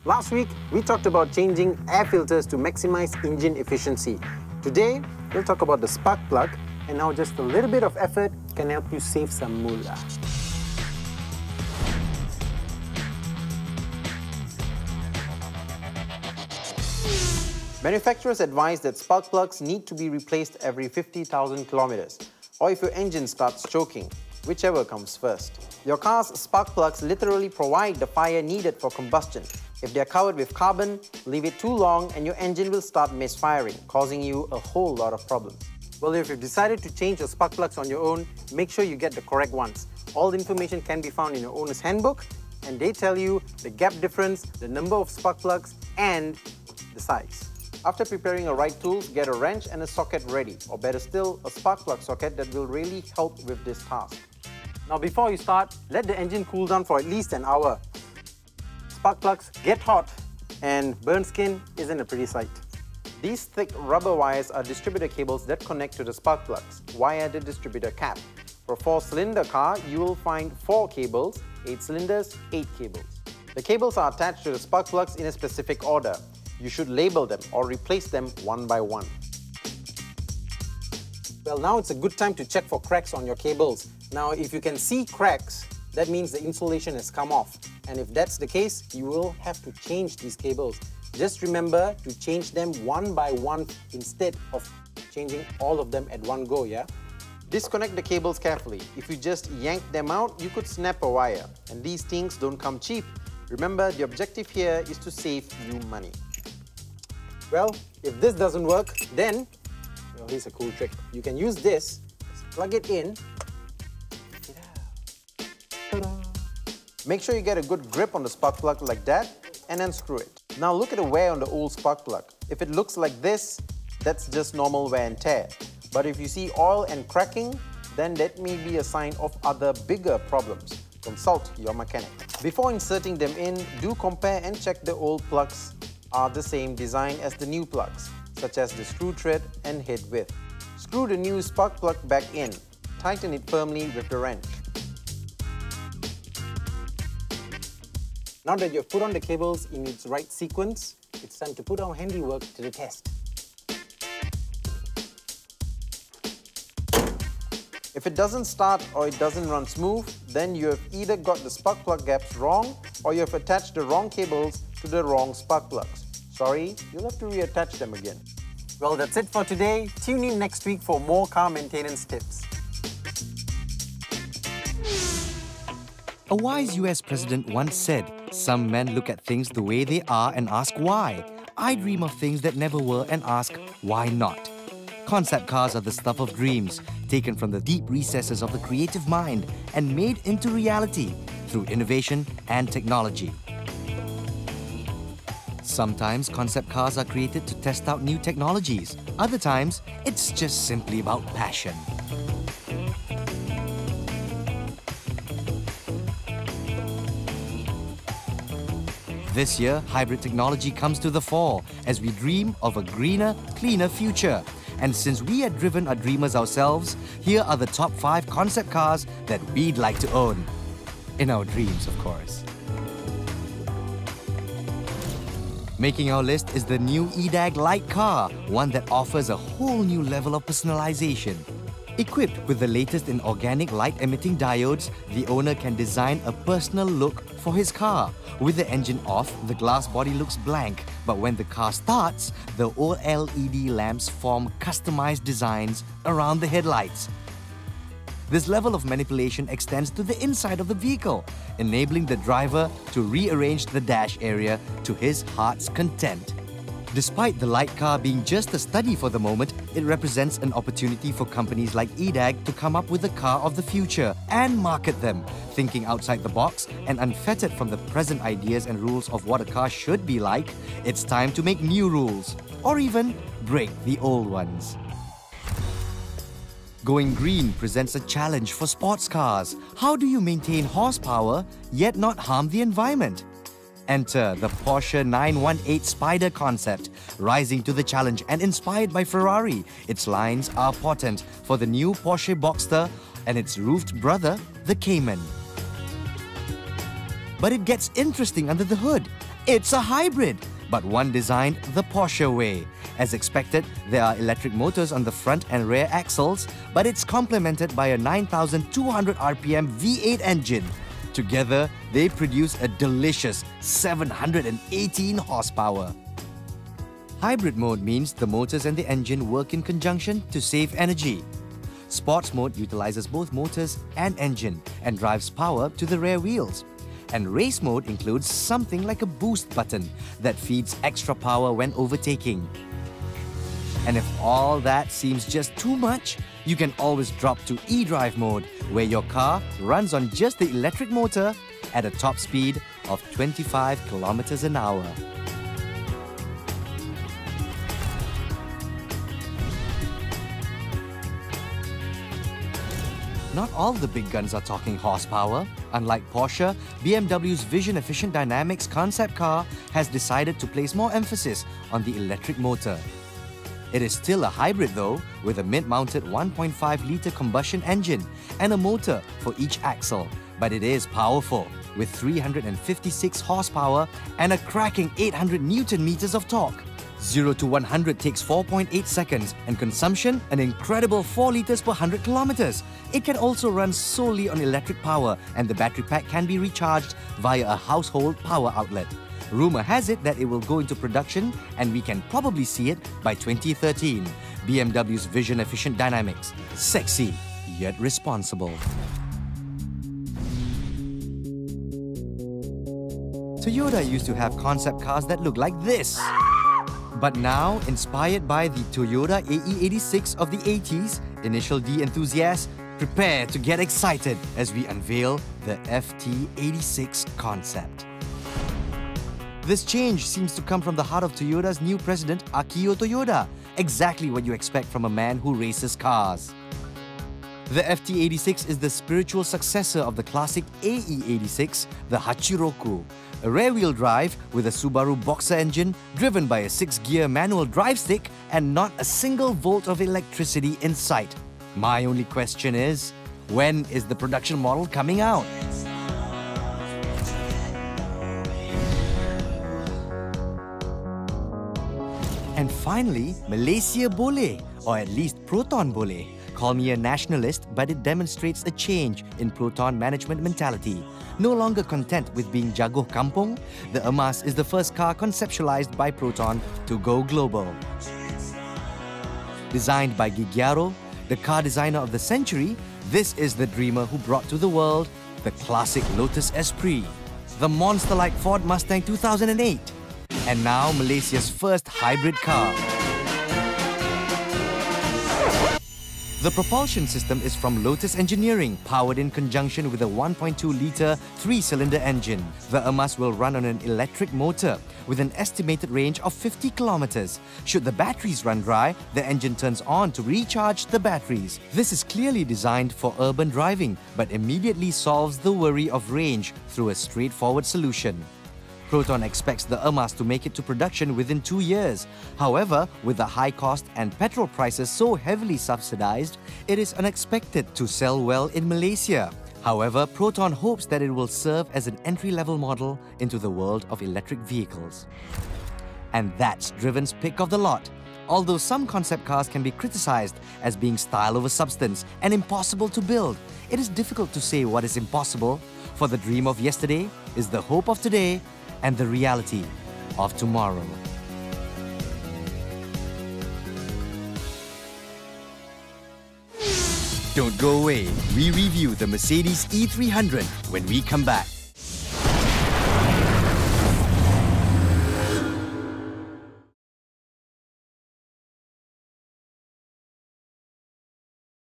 Last week, we talked about changing air filters to maximize engine efficiency. Today, we'll talk about the spark plug, and now just a little bit of effort can help you save some moolah. Manufacturers advise that spark plugs need to be replaced every 50,000 kilometers, or if your engine starts choking, whichever comes first. Your car's spark plugs literally provide the fire needed for combustion. If they are covered with carbon, leave it too long and your engine will start misfiring, causing you a whole lot of problems. Well, if you've decided to change your spark plugs on your own, make sure you get the correct ones. All the information can be found in your owner's handbook, and they tell you the gap difference, the number of spark plugs, and the size. After preparing a right tools, get a wrench and a socket ready, or better still, a spark plug socket that will really help with this task. Now before you start, let the engine cool down for at least an hour. Spark plugs get hot and burnt skin isn't a pretty sight. These thick rubber wires are distributor cables that connect to the spark plugs via the distributor cap. For a 4-cylinder car, you will find 4 cables, 8 cylinders, 8 cables. The cables are attached to the spark plugs in a specific order. You should label them or replace them one by one. Well, now it's a good time to check for cracks on your cables. Now, if you can see cracks, that means the insulation has come off. And if that's the case, you will have to change these cables. Just remember to change them one by one instead of changing all of them at one go, yeah? Disconnect the cables carefully. If you just yank them out, you could snap a wire. And these things don't come cheap. Remember, the objective here is to save you money. Well, if this doesn't work, then, well, here's a cool trick. You can use this, plug it in, make sure you get a good grip on the spark plug like that, and unscrew it. Now look at the wear on the old spark plug. If it looks like this, that's just normal wear and tear. But if you see oil and cracking, then that may be a sign of other bigger problems. Consult your mechanic. Before inserting them in, do compare and check the old plugs are the same design as the new plugs, such as the screw thread and head width. Screw the new spark plug back in. Tighten it firmly with the wrench. Now that you've put on the cables in its right sequence, it's time to put our handiwork to the test. If it doesn't start or it doesn't run smooth, then you have either got the spark plug gaps wrong or you have attached the wrong cables to the wrong spark plugs. Sorry, you'll have to reattach them again. Well, that's it for today. Tune in next week for more car maintenance tips. A wise US president once said, "Some men look at things the way they are and ask why. I dream of things that never were and ask why not." Concept cars are the stuff of dreams, taken from the deep recesses of the creative mind and made into reality through innovation and technology. Sometimes concept cars are created to test out new technologies. Other times, it's just simply about passion. This year, hybrid technology comes to the fore as we dream of a greener, cleaner future. And since we at Driven are dreamers ourselves, here are the top 5 concept cars that we'd like to own. In our dreams, of course. Making our list is the new EDAG Light car, one that offers a whole new level of personalization. Equipped with the latest in organic light-emitting diodes, the owner can design a personal look for his car. With the engine off, the glass body looks blank, but when the car starts, the OLED lamps form customized designs around the headlights. This level of manipulation extends to the inside of the vehicle, enabling the driver to rearrange the dash area to his heart's content. Despite the light car being just a study for the moment, it represents an opportunity for companies like EDAG to come up with a car of the future and market them, thinking outside the box and unfettered from the present ideas and rules of what a car should be like. It's time to make new rules, or even break the old ones. Going green presents a challenge for sports cars. How do you maintain horsepower yet not harm the environment? Enter the Porsche 918 Spyder concept. Rising to the challenge and inspired by Ferrari, its lines are potent for the new Porsche Boxster and its roofed brother, the Cayman. But it gets interesting under the hood. It's a hybrid, but one designed the Porsche way. As expected, there are electric motors on the front and rear axles, but it's complemented by a 9,200 RPM V8 engine. Together, they produce a delicious 718 horsepower. Hybrid mode means the motors and the engine work in conjunction to save energy. Sports mode utilizes both motors and engine and drives power to the rear wheels. And race mode includes something like a boost button that feeds extra power when overtaking. And if all that seems just too much, you can always drop to e-drive mode, where your car runs on just the electric motor at a top speed of 25 kilometers an hour. Not all the big guns are talking horsepower. Unlike Porsche, BMW's EfficientDynamics concept car has decided to place more emphasis on the electric motor. It is still a hybrid though, with a mid-mounted 1.5-litre combustion engine and a motor for each axle. But it is powerful, with 356 horsepower and a cracking 800 Newton-meters of torque. 0 to 100 takes 4.8 seconds and consumption an incredible 4 litres per 100 kilometers. It can also run solely on electric power, and the battery pack can be recharged via a household power outlet. Rumour has it that it will go into production and we can probably see it by 2013. BMW's EfficientDynamics. Sexy, yet responsible. Toyota used to have concept cars that look like this. But now, inspired by the Toyota AE86 of the 80s, Initial D enthusiasts prepare to get excited as we unveil the FT86 concept. This change seems to come from the heart of Toyota's new president, Akio Toyoda, exactly what you expect from a man who races cars. The FT86 is the spiritual successor of the classic AE86, the Hachiroku, a rear-wheel drive with a Subaru Boxer engine driven by a 6-gear manual drive stick and not a single volt of electricity in sight. My only question is, when is the production model coming out? And finally, Malaysia boleh, or at least Proton boleh. Call me a nationalist, but it demonstrates a change in Proton management mentality. No longer content with being jago kampung, the EMAS is the first car conceptualized by Proton to go global. Designed by Giugiaro, the car designer of the century, this is the dreamer who brought to the world the classic Lotus Esprit, the monster-like Ford Mustang 2008, and now Malaysia's first hybrid car. The propulsion system is from Lotus Engineering, powered in conjunction with a 1.2-litre 3-cylinder engine. The EMAS will run on an electric motor with an estimated range of 50 kilometers. Should the batteries run dry, the engine turns on to recharge the batteries. This is clearly designed for urban driving, but immediately solves the worry of range through a straightforward solution. Proton expects the EMAS to make it to production within 2 years. However, with the high cost and petrol prices so heavily subsidized, it is unexpected to sell well in Malaysia. However, Proton hopes that it will serve as an entry-level model into the world of electric vehicles. And that's Driven's pick of the lot. Although some concept cars can be criticized as being style over substance and impossible to build, it is difficult to say what is impossible, for the dream of yesterday is the hope of today and the reality of tomorrow. Don't go away. We review the Mercedes E300 when we come back.